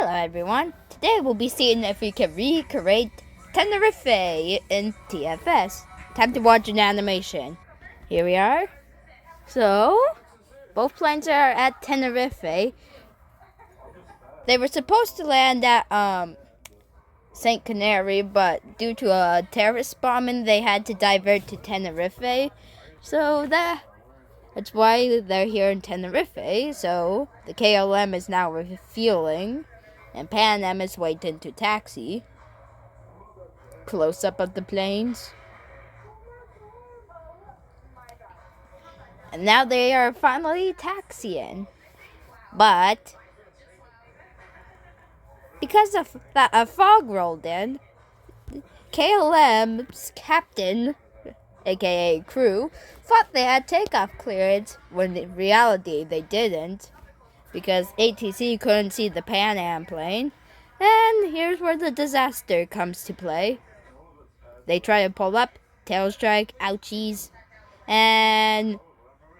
Hello everyone, today we'll be seeing if we can recreate Tenerife in TFS. Time to watch an animation. Here we are. So, both planes are at Tenerife. They were supposed to land at St. Canary, but due to a terrorist bombing, they had to divert to Tenerife. So that's why they're here in Tenerife. So the KLM is now refueling, and Pan Am is waiting to taxi. Close up of the planes. And now they are finally taxiing. But because of that a fog rolled in, KLM's captain, aka crew, thought they had takeoff clearance when in reality they didn't, because ATC couldn't see the Pan Am plane. And here's where the disaster comes to play. They try to pull up, tail strike, ouchies, and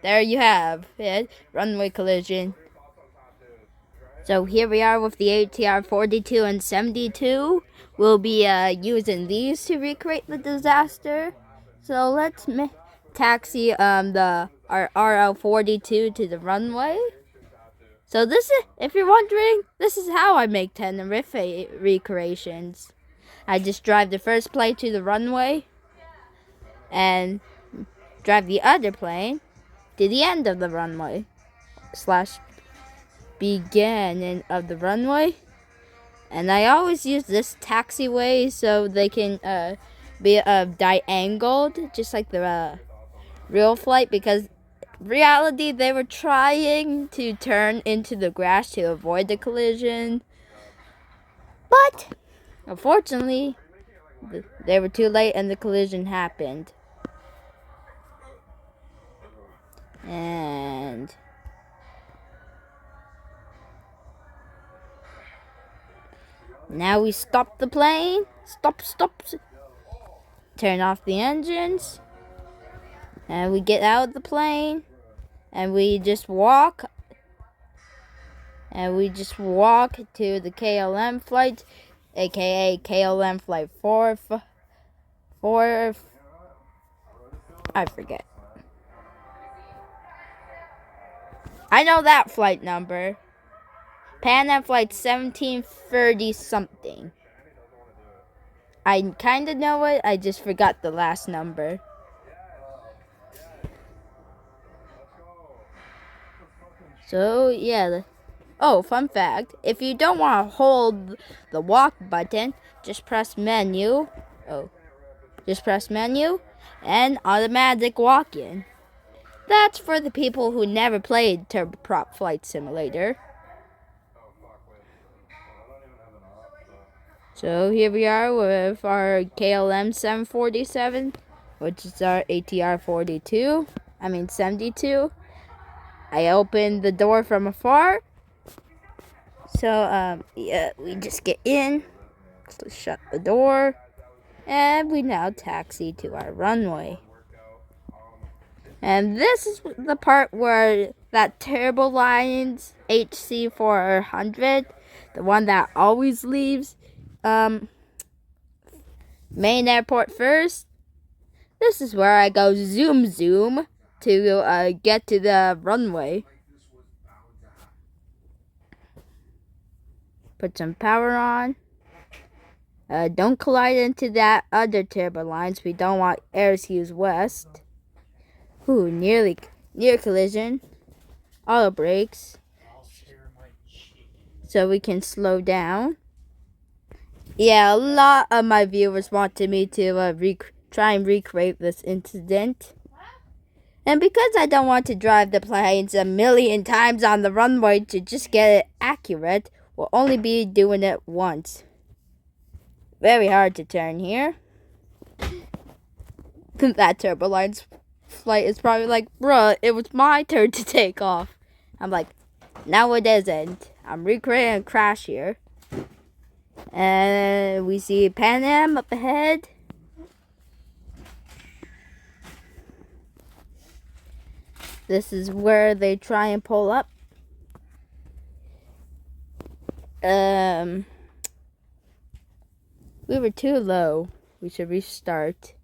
there you have it, runway collision. So here we are with the ATR 42 and 72. We'll be using these to recreate the disaster. So let's taxi our RL 42 to the runway. So this is, if you're wondering, this is how I make Tenerife recreations. I just drive the first plane to the runway and drive the other plane to the end of the runway / beginning of the runway. And I always use this taxiway so they can be diangled, just like the real flight, because reality they were trying to turn into the grass to avoid the collision, but unfortunately they were too late and the collision happened. And now we stop the plane. Stop. Turn off the engines. And we get out of the plane. And we just walk. And we just walk to the KLM flight, aka KLM flight 4. I forget. I know that flight number. Pan Am flight 1730 something. I kind of know it, I just forgot the last number. So, yeah. Oh, fun fact. If you don't want to hold the walk button, just press menu. Just press menu and automatic walk-in. That's for the people who never played Turboprop Flight Simulator. So here we are with our KLM 747, which is our ATR 72. I opened the door from afar. So, yeah, we just get in, shut the door, and we now taxi to our runway. And this is the part where that Terrible Lions HC400, the one that always leaves main airport first, this is where I go zoom to get to the runway. Put some power on. Don't collide into that other Turbo Lines. We don't want Airshoes West. Ooh, near collision. Auto brakes. So we can slow down. Yeah, a lot of my viewers wanted me to try and recreate this incident. And because I don't want to drive the planes a million times on the runway to just get it accurate, we'll only be doing it once. Very hard to turn here. That Turboline's flight is probably like, bruh, it was my turn to take off. I'm like, no it isn't. I'm recreating a crash here. And we see Pan Am up ahead. This is where they try and pull up. We were too low. We should restart.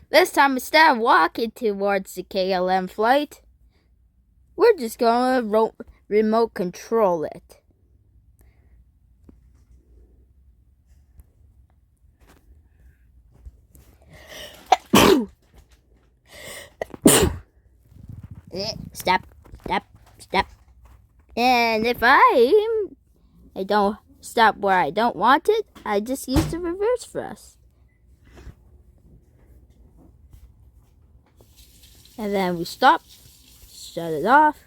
This time, instead of walking towards the KLM flight, we're just going to remote control it. Step, step, step. And if I don't stop where I don't want it, I just use the reverse thrust. And then we stop, shut it off,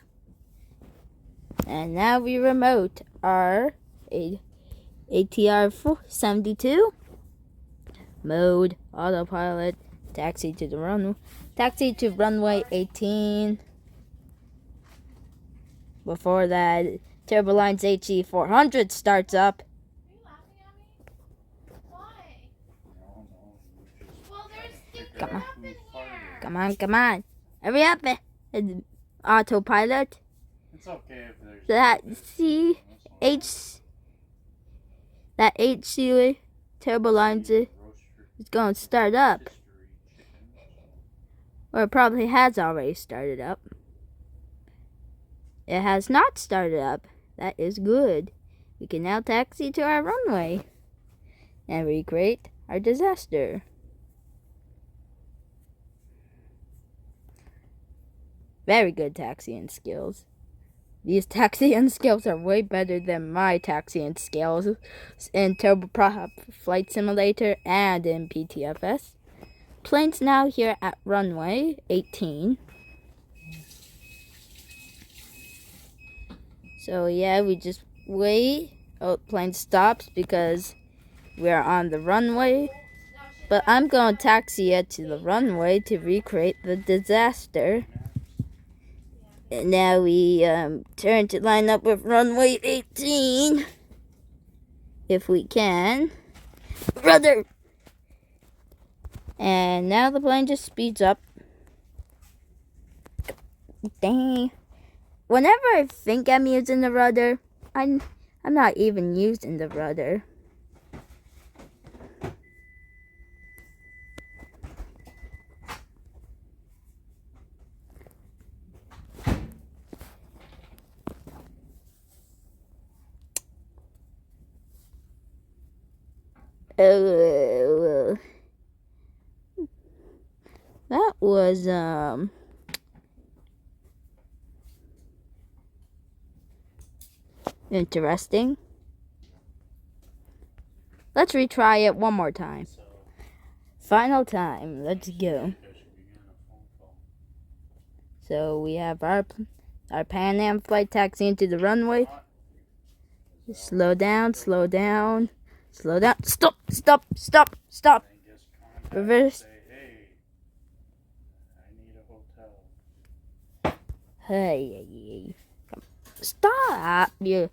and now we remote our ATR 72 mode, autopilot, taxi to runway 18. Before that, Turboline's HE400 starts up. Come on. Hurry up, autopilot. It's okay if there's that HC Turboline's is going to start up. Or it probably has already started up. It has not started up. That is good. We can now taxi to our runway and recreate our disaster. Very good taxiing skills. These taxiing skills are way better than my taxiing skills in Turboprop Flight Simulator and in PTFS. Plane's now here at runway 18. So yeah, we just wait. Oh, plane stops because we're on the runway. But I'm going to taxi it to the runway to recreate the disaster. And now we turn to line up with runway 18. If we can. Rudder! And now the plane just speeds up. Dang. Whenever I think I'm using the rudder, I'm not even using the rudder. That was interesting. Let's retry it one more time. Final time. Let's go. So we have our Pan Am flight taxiing to the runway. Slow down. Stop. Reverse. Hey. Stop, you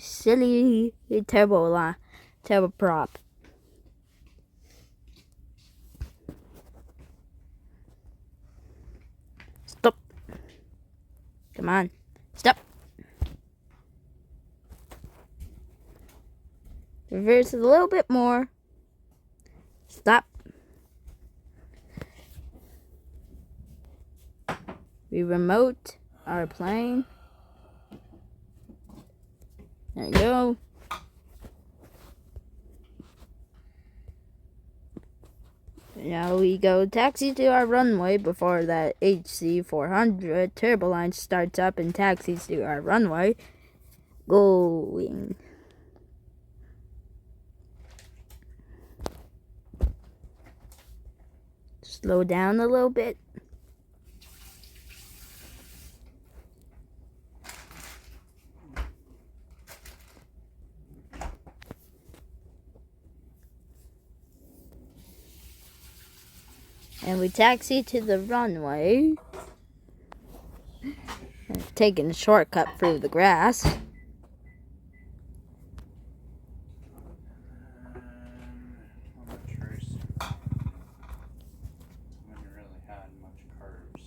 silly turboprop. Stop. Come on. Stop. Reverse it a little bit more. Stop. We remote our plane. There you go. Now we go taxi to our runway before that HC400 Turboline starts up and taxis to our runway. Going. Slow down a little bit. And we taxi to the runway. Taking a shortcut through the grass. I'm not tracing. When you really had much curves.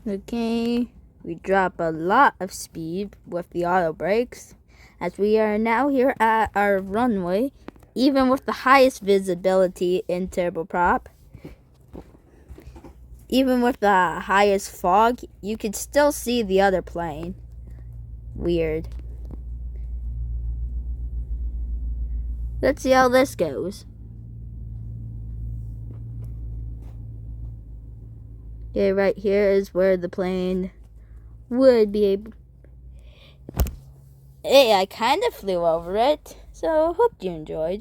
Okay. We drop a lot of speed with the auto brakes, as we are now here at our runway, even with the highest visibility in turboprop. Even with the highest fog, you can still see the other plane. Weird. Let's see how this goes. Okay, right here is where the plane would be able... Hey, I kind of flew over it, so hope you enjoyed.